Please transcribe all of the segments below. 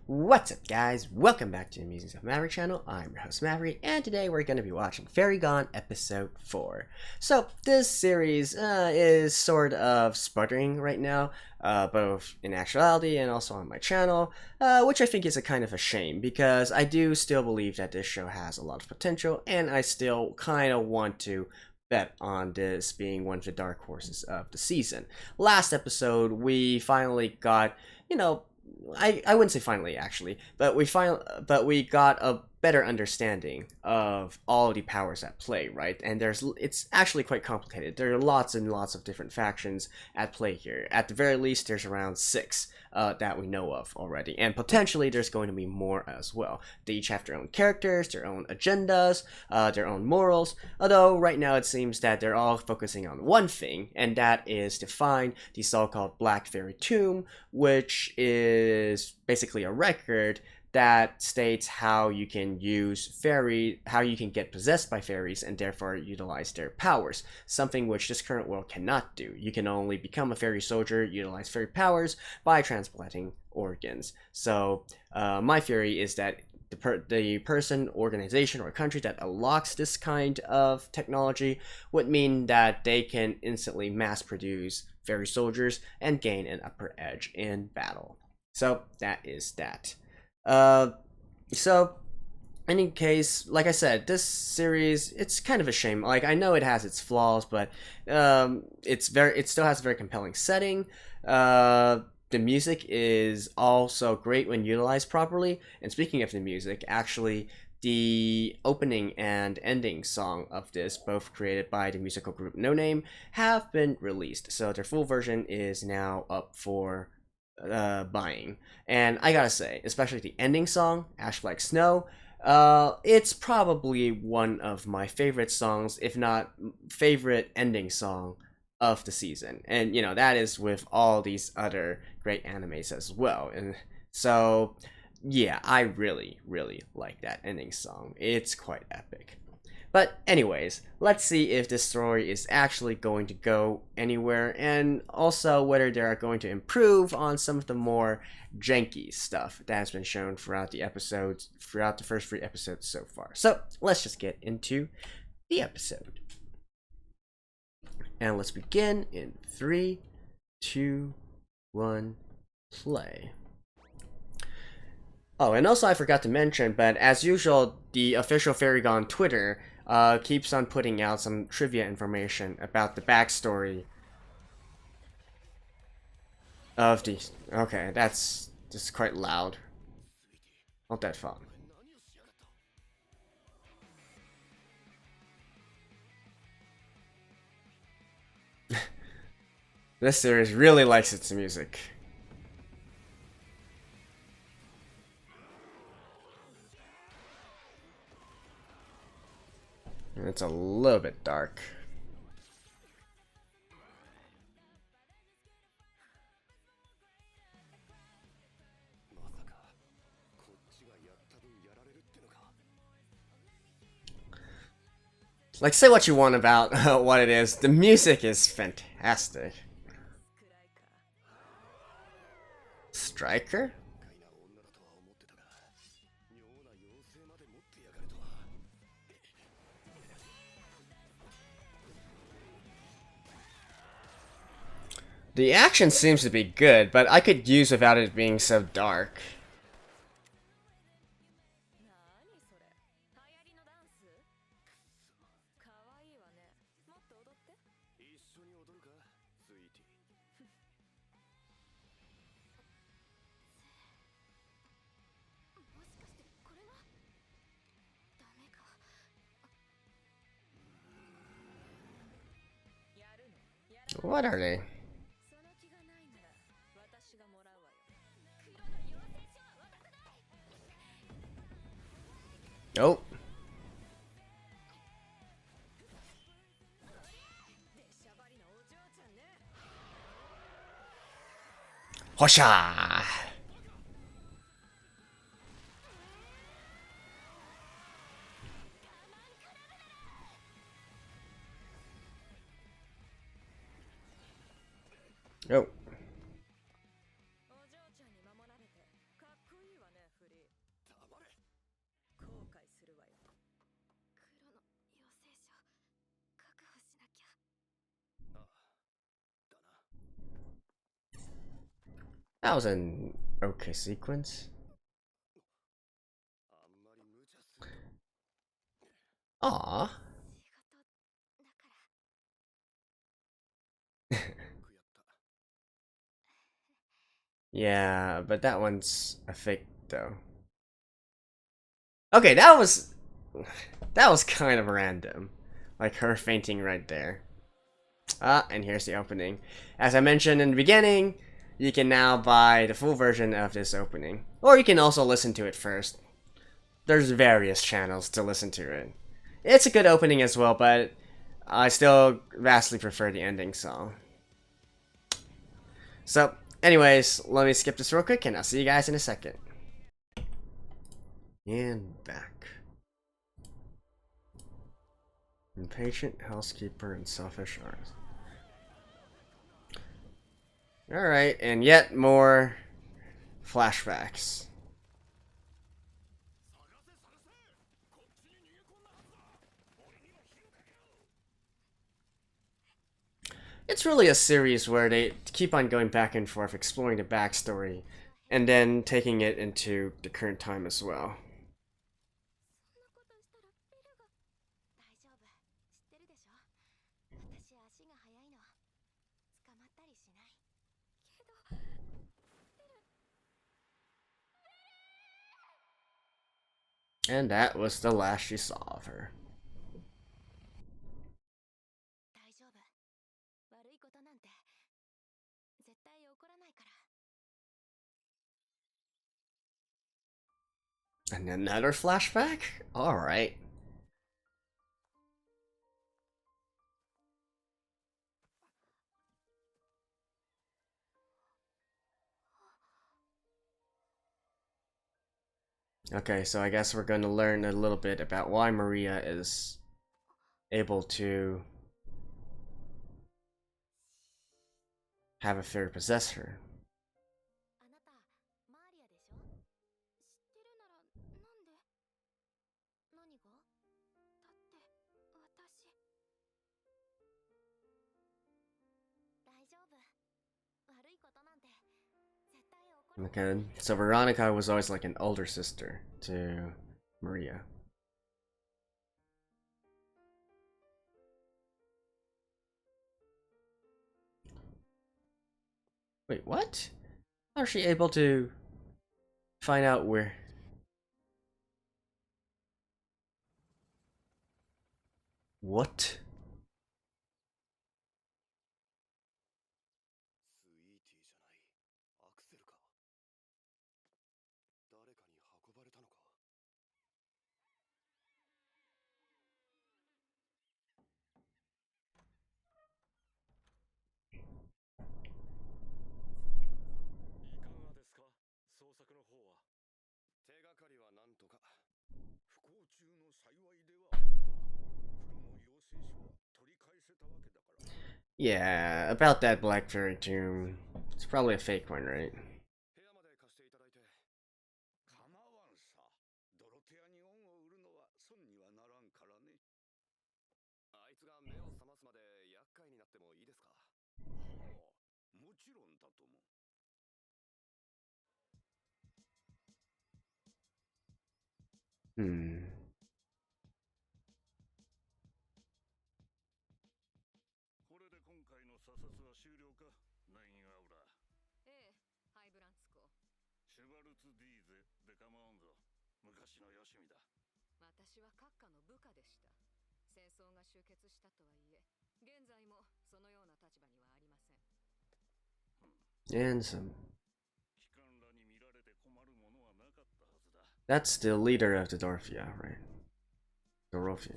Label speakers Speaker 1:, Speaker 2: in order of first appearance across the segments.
Speaker 1: What's up, guys? Welcome back to the Musings&Review channel. I'm your host Maverick, and today we're going to be watching Fairy Gone episode 4. So this series is sort of sputtering right now, both in actuality and also on my channel, which I think is a kind of a shame because I do still believe that this show has a lot of potential, and I still kind of want to bet on this being one of the dark horses of the season. Last episode, we finally got, I wouldn't say finally actually, but we got a better understanding of all the powers at play, right? And it's actually quite complicated. There are lots and lots of different factions at play here. At the very least, there's around 6 that we know of already, and potentially there's going to be more as well. They each have their own characters, their own agendas, their own morals, although right now it seems that they're all focusing on one thing, and that is to find the so-called Black Fairy Tomb, which is basically a record that states how you can how you can get possessed by fairies and therefore utilize their powers, something which this current world cannot do. You can only become a fairy soldier, utilize fairy powers, by transplanting organs. So my theory is that the person, organization, or country that unlocks this kind of technology would mean that they can instantly mass produce fairy soldiers and gain an upper edge in battle. So that is that. So in any case, like I said, this series, it's kind of a shame. Like, I know it has its flaws, but it still has a very compelling setting. The music is also great when utilized properly. And speaking of the music, actually, the opening and ending song of this, both created by the musical group No Name, have been released. So their full version is now up for buying. And I gotta say, especially the ending song, Ash Like Snow, it's probably one of my favorite songs, if not favorite ending song of the season. And that is with all these other great animes as well. And so yeah, I really like that ending song. It's quite epic. But anyways, let's see if this story is actually going to go anywhere, and also whether they are going to improve on some of the more janky stuff that has been shown throughout the first 3 episodes so far. So let's just get into the episode. And let's begin in 3, 2, 1, play. Oh, and also I forgot to mention, but as usual, the official Fairy Gone Twitter keeps on putting out some trivia information about the backstory of the... Okay, that's just quite loud. Not that fun. This series really likes its music. It's a little bit dark. Like, say what you want about what it is. The music is fantastic. Striker? The action seems to be good, but I could use without it being so dark. What are they? Oh. Hosha! Oh. That was an okay sequence. Aww. Yeah, but that one's a fake though. Okay, that was kind of random. Like her fainting right there. Ah, and here's the opening. As I mentioned in the beginning, you can now buy the full version of this opening. Or you can also listen to it first. There's various channels to listen to it. It's a good opening as well, but I still vastly prefer the ending song. So, anyways, let me skip this real quick and I'll see you guys in a second. And back. Impatient housekeeper and selfish artist. Alright, and yet more flashbacks. It's really a series where they keep on going back and forth, exploring the backstory, and then taking it into the current time as well. And that was the last she saw of her. And another flashback? Alright. Okay, so I guess we're going to learn a little bit about why Maria is able to have a fairy possess her. Okay, so Veronica was always like an older sister to Maria. Wait, what? How is she able to find out where? What? Yeah, about that Black Fairy tomb. It's probably a fake one, right? Hmm. And some. That's the leader of the Dorothea, right? Dorothea.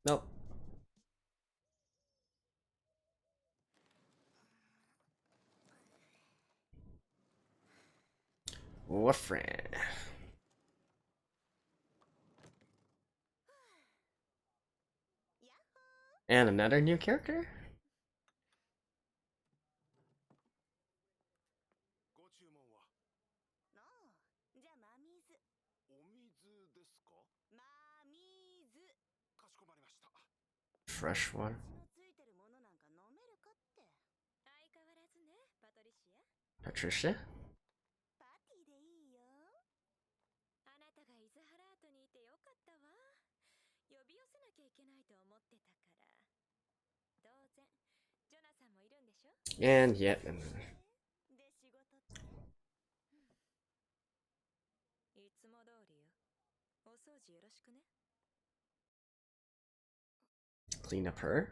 Speaker 1: Nope. Warframe. And another new character? Fresh water. Patricia? And yet another. Clean up her.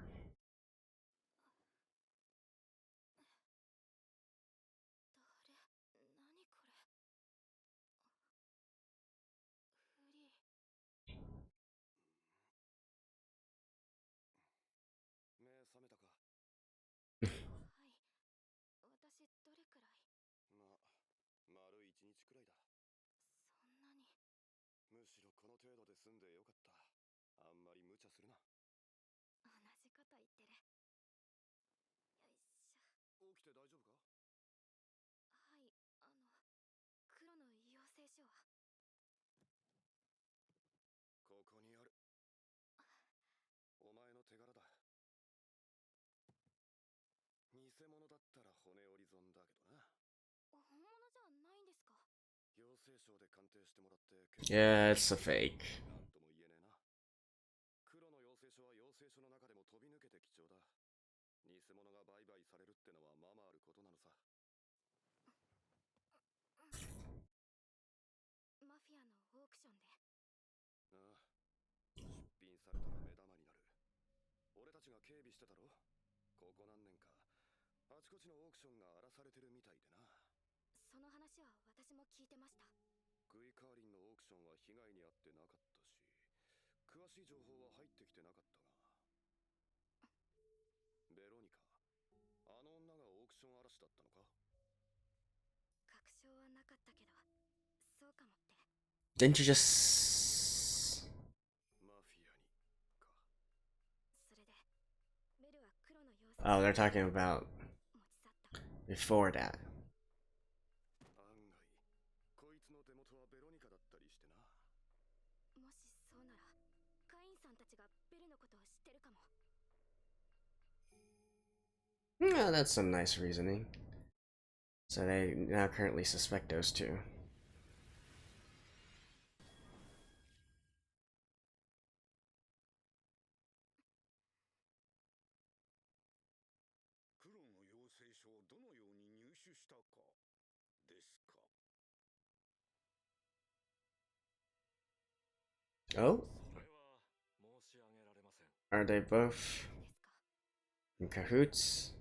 Speaker 1: Yeah, it's a fake. Didn't you just... Oh, they're talking about before that. Yeah, that's some nice reasoning. So they now currently suspect those two. Oh? Are they both in cahoots?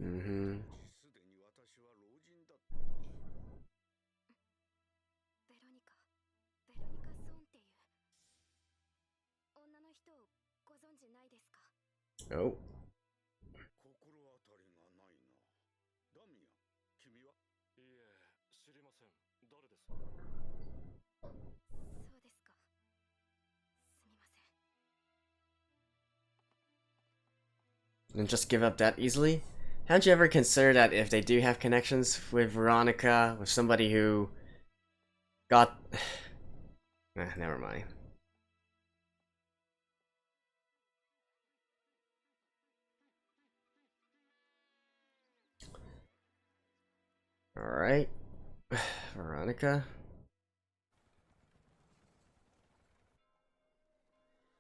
Speaker 1: Mm-hmm. Oh. And just give up that easily? Haven't you ever considered that if they do have connections with Veronica, with somebody who got... never mind. Alright. Veronica.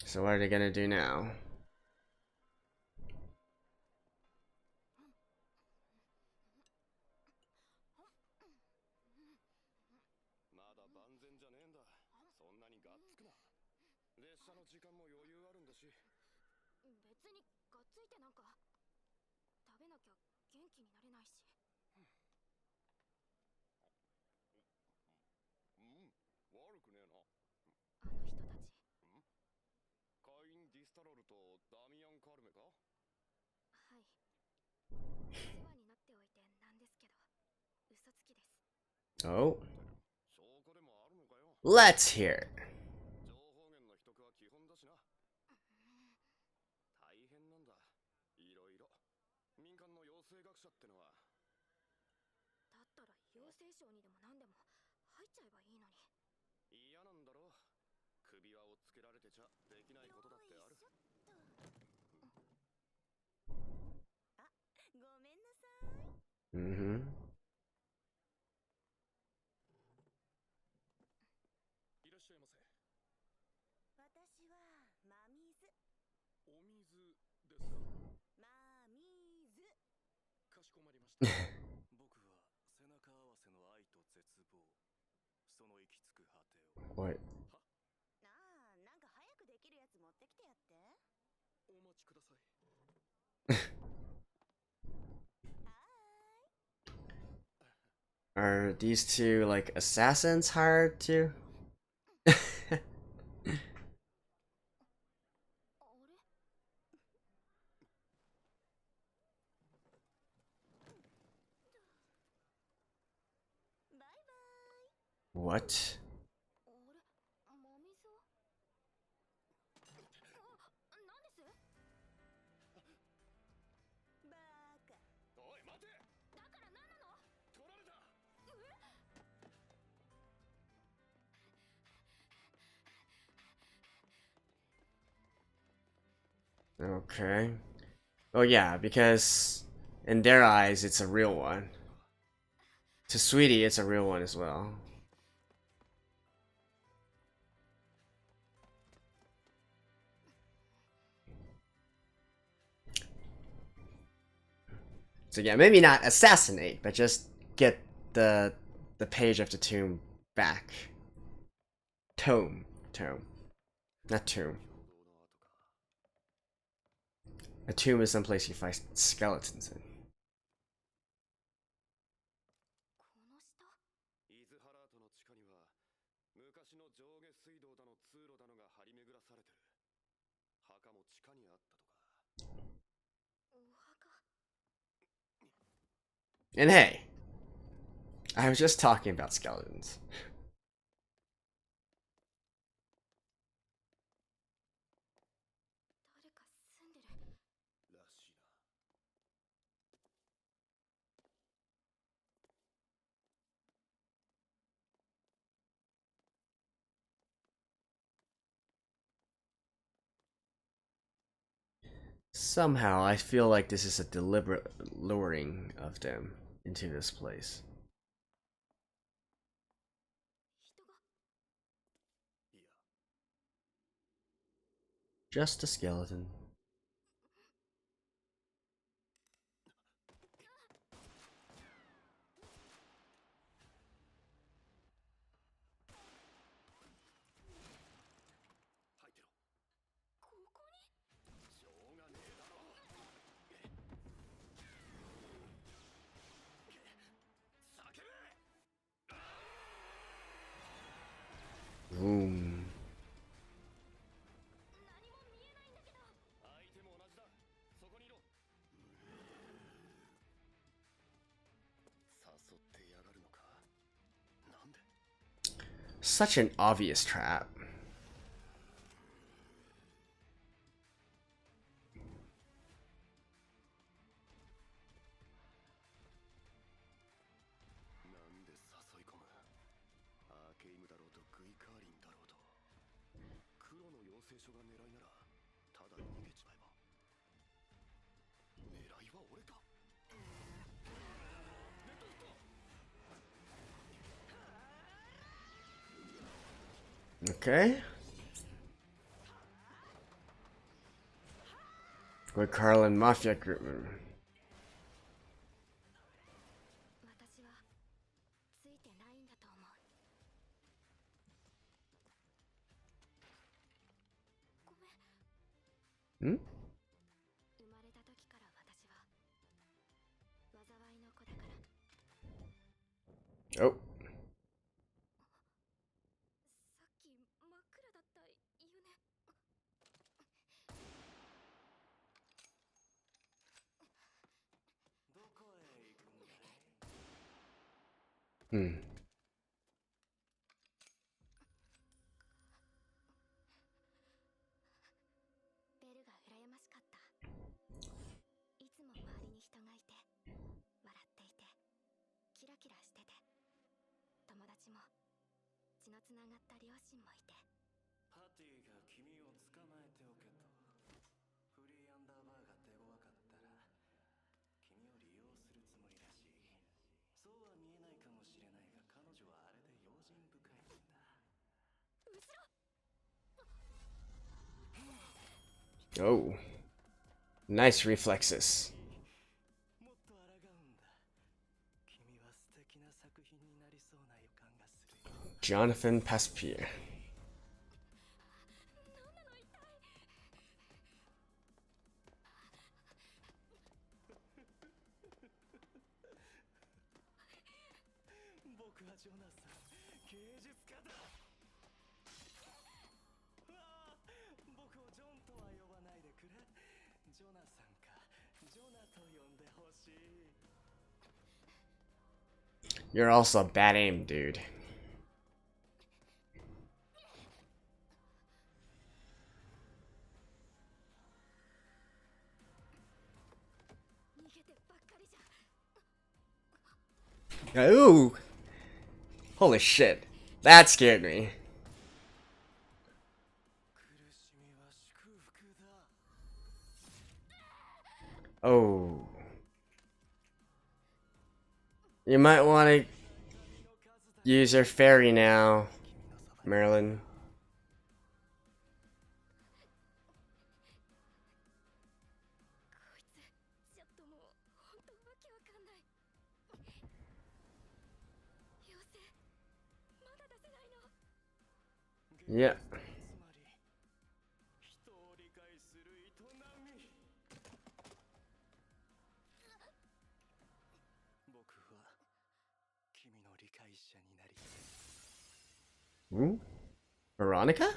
Speaker 1: So what are they gonna do now? Oh. Let's hear it. Mm-hmm. What? Are these two like assassins hired to? What? Okay. Oh yeah, because in their eyes it's a real one. To Sweetie, it's a real one as well. So yeah, maybe not assassinate, but just get the page of the tomb back. Tome. Not tomb. A tomb is someplace you find skeletons in. And hey, I was just talking about skeletons. Somehow, I feel like this is a deliberate luring of them into this place. Just a skeleton. Boom. Such an obvious trap. Okay. with Carlin Mafia Group. Hmm? Oh. Hmm. Oh. Nice reflexes. Jonathan Pasquier. You're also bad aim, dude. Ooh! Holy shit. That scared me. Oh. You might want to use your fairy now, Marilyn. Yeah. Ooh. Veronica?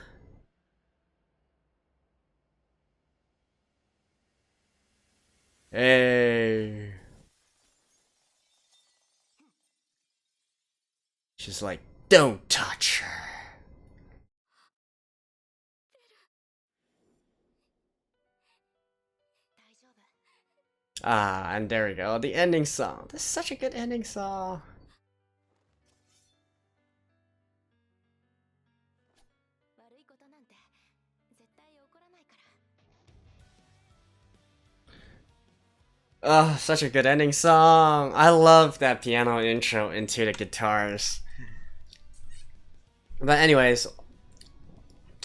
Speaker 1: Hey. She's like, don't touch her. Ah, and there we go. The ending song. This is such a good ending song. Oh, such a good ending song. I love that piano intro into the guitars. But anyways,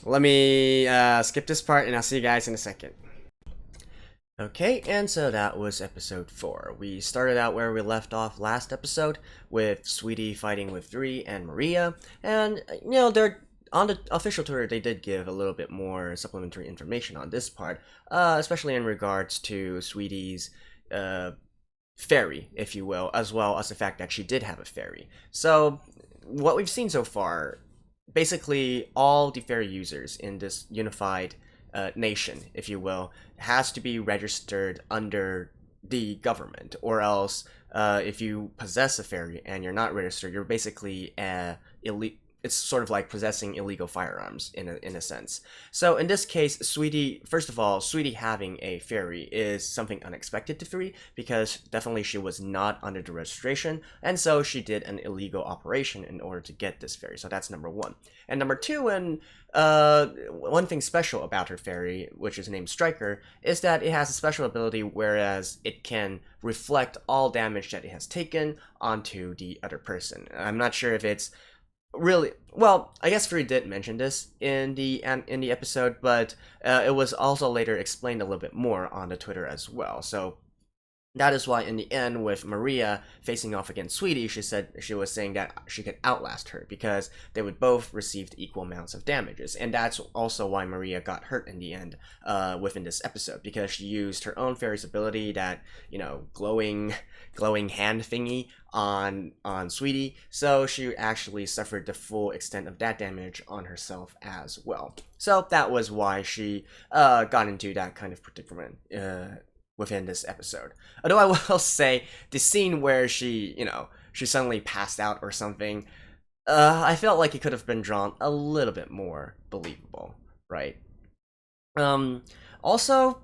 Speaker 1: let me skip this part and I'll see you guys in a second. Okay, and so that was episode 4. We started out where we left off last episode with Sweetie fighting with Ree and Maria, and you know, they're on the official tour they did give a little bit more supplementary information on this part, especially in regards to Sweetie's fairy, if you will, as well as the fact that she did have a fairy. So what we've seen so far, basically all the fairy users in this unified nation, if you will, has to be registered under the government, or else if you possess a fairy and you're not registered, you're basically it's sort of like possessing illegal firearms in a sense. So in this case, Sweetie, first of all, Sweetie having a fairy is something unexpected to Ree, because definitely she was not under the registration, and so she did an illegal operation in order to get this fairy. So that's number 1. And number 2, and one thing special about her fairy, which is named Striker, is that it has a special ability whereas it can reflect all damage that it has taken onto the other person. I'm not sure if it's really, well, I guess Free did mention this in the episode, but it was also later explained a little bit more on the Twitter as well. So that is why in the end, with Maria facing off against Sweetie, she was saying that she could outlast her because they would both receive equal amounts of damages, and that's also why Maria got hurt in the end within this episode, because she used her own fairy's ability, that glowing hand thingy on Sweetie, so she actually suffered the full extent of that damage on herself as well. So that was why she got into that kind of predicament within this episode. Although I will say, the scene where she suddenly passed out or something, I felt like it could have been drawn a little bit more believable, right? Also,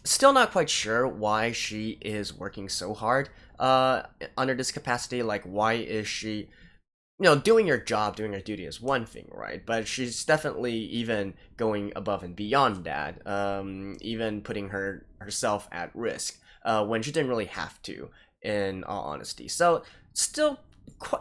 Speaker 1: still not quite sure why she is working so hard under this capacity. Like, why is she... doing your job, doing your duty is one thing, right? But she's definitely even going above and beyond that, even putting herself at risk when she didn't really have to, in all honesty. So, still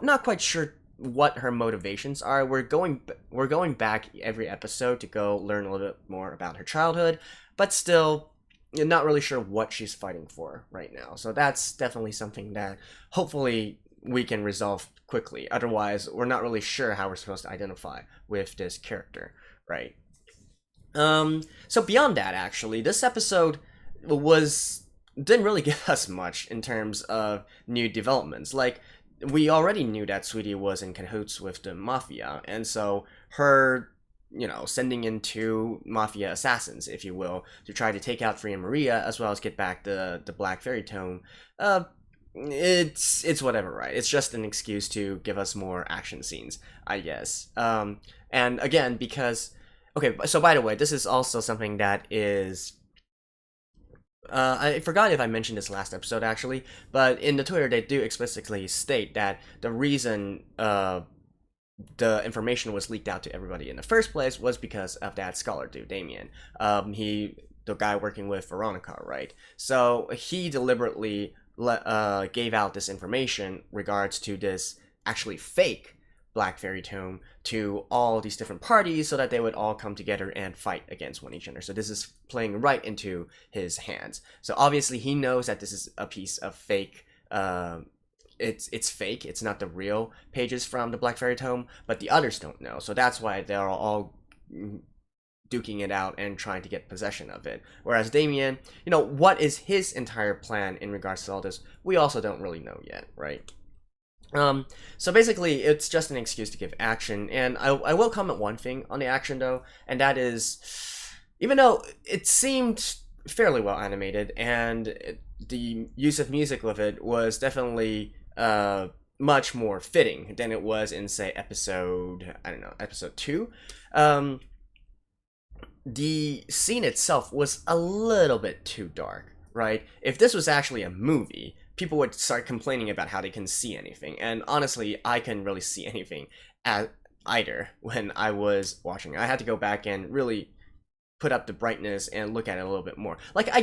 Speaker 1: not quite sure what her motivations are. We're going back every episode to go learn a little bit more about her childhood, but still not really sure what she's fighting for right now. So that's definitely something that hopefully we can resolve quickly. Otherwise, we're not really sure how we're supposed to identify with this character, right? So beyond that, actually, this episode didn't really give us much in terms of new developments. Like, we already knew that Sweetie was in cahoots with the Mafia, and so her, sending in 2 Mafia assassins, if you will, to try to take out Free and Maria, as well as get back the Black Fairy Tome, it's whatever, right? It's just an excuse to give us more action scenes, I guess. And again, because... Okay, so by the way, this is also something that is... I forgot if I mentioned this last episode, actually, but in the Twitter, they do explicitly state that the reason the information was leaked out to everybody in the first place was because of that scholar dude, Damien. The guy working with Veronica, right? So he deliberately gave out this information regards to this actually fake Black Fairy Tome to all these different parties so that they would all come together and fight against one each other. So this is playing right into his hands. So obviously he knows that this is a piece of fake, it's fake, it's not the real pages from the Black Fairy Tome, but the others don't know. So that's why they're all duking it out and trying to get possession of it. Whereas Damien, what is his entire plan in regards to all this, we also don't really know yet, right? So basically, it's just an excuse to give action, and I will comment one thing on the action, though, and that is, even though it seemed fairly well animated, and the use of music with it was definitely much more fitting than it was in, say, episode 2, the scene itself was a little bit too dark, right? If this was actually a movie, people would start complaining about how they can see anything, and honestly, I couldn't really see anything either when I was watching. I had to go back and really put up the brightness and look at it a little bit more. Like, I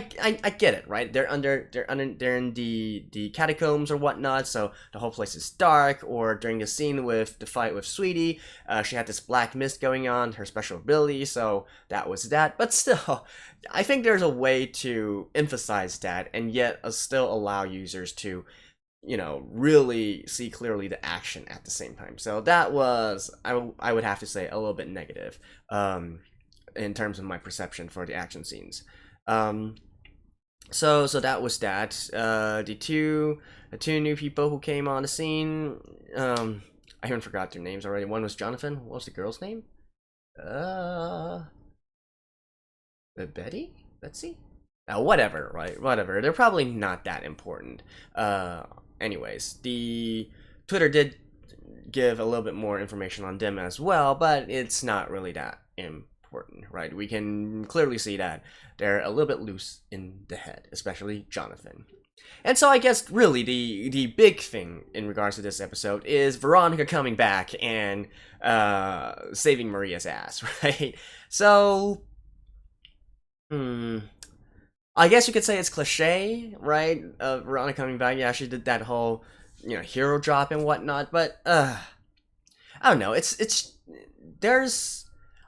Speaker 1: get it, right? They're in the catacombs or whatnot, so the whole place is dark. Or during the scene with the fight with Sweetie, she had this black mist going on, her special ability, so that was that. But still, I think there's a way to emphasize that and yet still allow users to, really see clearly the action at the same time. So that was, I would have to say, a little bit negative. In terms of my perception for the action scenes. So that was that. The two new people who came on the scene, I even forgot their names already. One was Jonathan. What was the girl's name? Betty? Betsy? Whatever, right? Whatever. They're probably not that important. Anyways, the Twitter did give a little bit more information on them as well, but it's not really that important, right? We can clearly see that they're a little bit loose in the head, especially Jonathan. And so I guess really the big thing in regards to this episode is Veronica coming back and saving Maria's ass, right? So, I guess you could say it's cliche, right? Veronica coming back. Yeah, she did that whole, hero drop and whatnot, but I don't know. There's.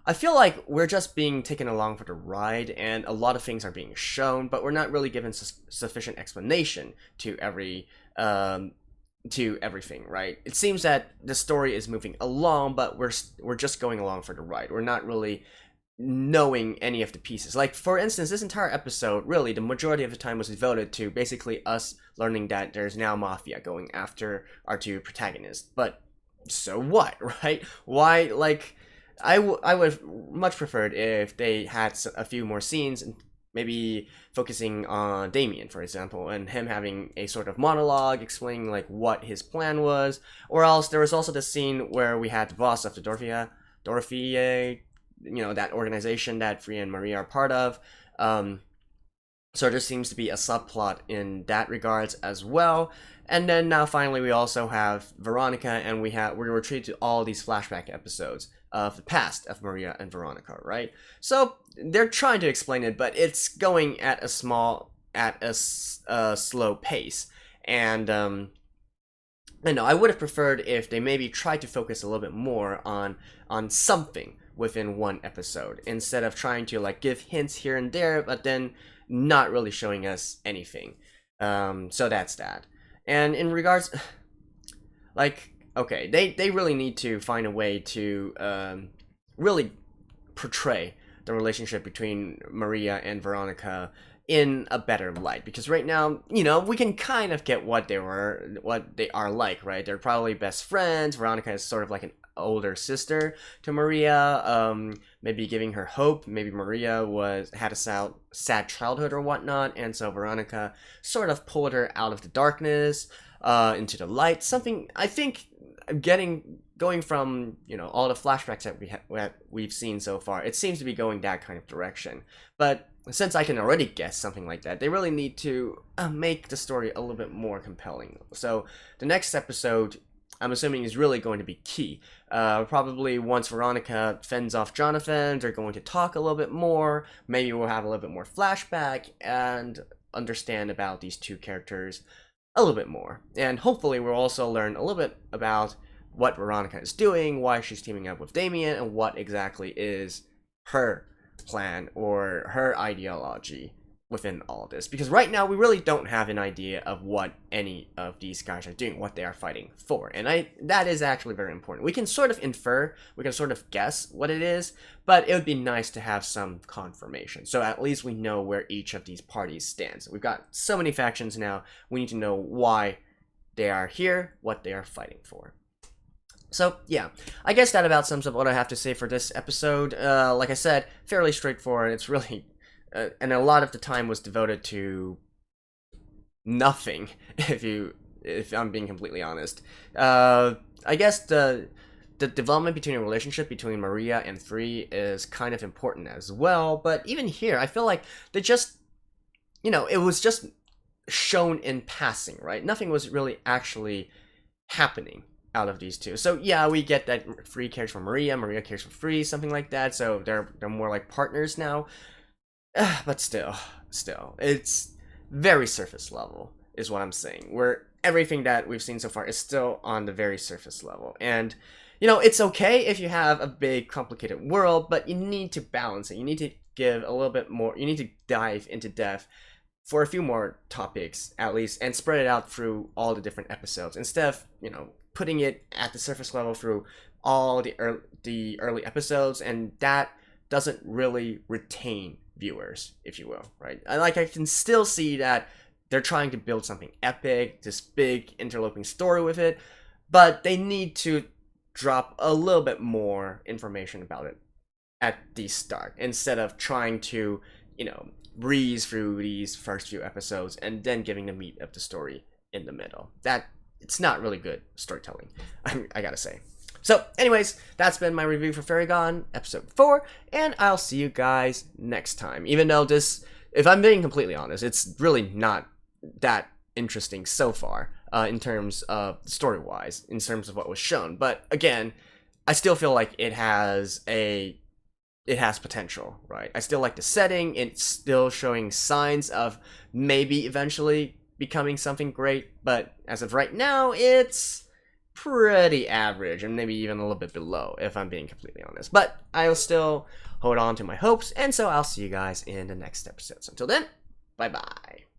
Speaker 1: I feel like we're just being taken along for the ride, and a lot of things are being shown, but we're not really given sufficient explanation to everything, right? It seems that the story is moving along, but we're just going along for the ride. We're not really knowing any of the pieces. Like, for instance, this entire episode, really, the majority of the time was devoted to basically us learning that there's now mafia going after our two protagonists. But so what, right? Why, like, I would have much preferred if they had a few more scenes, and maybe focusing on Damien, for example, and him having a sort of monologue explaining like what his plan was. Or else there was also the scene where we had the boss of the Dorothea, that organization that Free and Maria are part of. So there seems to be a subplot in that regards as well. And then now finally we also have Veronica, and we're treated to all these flashback episodes of the past of Maria and Veronica, right? So they're trying to explain it, but it's going at a slow pace. And I would have preferred if they maybe tried to focus a little bit more on something within one episode, instead of trying to like give hints here and there, but then not really showing us anything. So that's that. And in regards, like, okay, they really need to find a way to really portray the relationship between Maria and Veronica in a better light, because right now, we can kind of get what they are like, right? They're probably best friends. Veronica is sort of like an older sister to Maria, maybe giving her hope. Maybe Maria had a sad childhood or whatnot, and so Veronica sort of pulled her out of the darkness into the light. Something, I think, going from all the flashbacks that we've seen so far, it seems to be going that kind of direction. But since I can already guess something like that, they really need to make the story a little bit more compelling. So the next episode, I'm assuming, is really going to be key. Probably once Veronica fends off Jonathan, they're going to talk a little bit more. Maybe we'll have a little bit more flashback and understand about these two characters a little bit more. And hopefully we'll also learn a little bit about what Veronica is doing, why she's teaming up with Damien, and what exactly is her plan or her ideology within all of this. Because right now we really don't have an idea of what any of these guys are doing, what they are fighting for. And that is actually very important. We can sort of infer, we can sort of guess what it is, but it would be nice to have some confirmation. So at least we know where each of these parties stands. We've got so many factions now, we need to know why they are here, what they are fighting for. So, yeah, I guess that about sums up what I have to say for this episode. Like I said, fairly straightforward. It's really... and a lot of the time was devoted to nothing, if I'm being completely honest. I guess the development between a relationship between Maria and Free is kind of important as well, but even here, I feel like they just, it was just shown in passing, right? Nothing was really actually happening out of these two. So yeah, we get that Free cares for Maria, Maria cares for Free, something like that, so they're more like partners now. But still, it's very surface level, is what I'm saying. Where everything that we've seen so far is still on the very surface level. And, it's okay if you have a big, complicated world, but you need to balance it. You need to give a little bit more, you need to dive into depth for a few more topics, at least, and spread it out through all the different episodes, instead of, putting it at the surface level through all the early episodes, and that doesn't really retain viewers, if you will, right? I can still see that they're trying to build something epic, this big interloping story with it, but they need to drop a little bit more information about it at the start, instead of trying to, breeze through these first few episodes and then giving the meat of the story in the middle. It's not really good storytelling, I gotta say. So, anyways, that's been my review for Fairy Gone, episode 4, and I'll see you guys next time. Even though this, if I'm being completely honest, it's really not that interesting so far, in terms of story-wise, in terms of what was shown. But, again, I still feel like it has potential, right? I still like the setting, it's still showing signs of maybe eventually becoming something great, but as of right now, it's pretty average, and maybe even a little bit below, if I'm being completely honest. But I'll still hold on to my hopes, and so I'll see you guys in the next episode. So until then, bye-bye.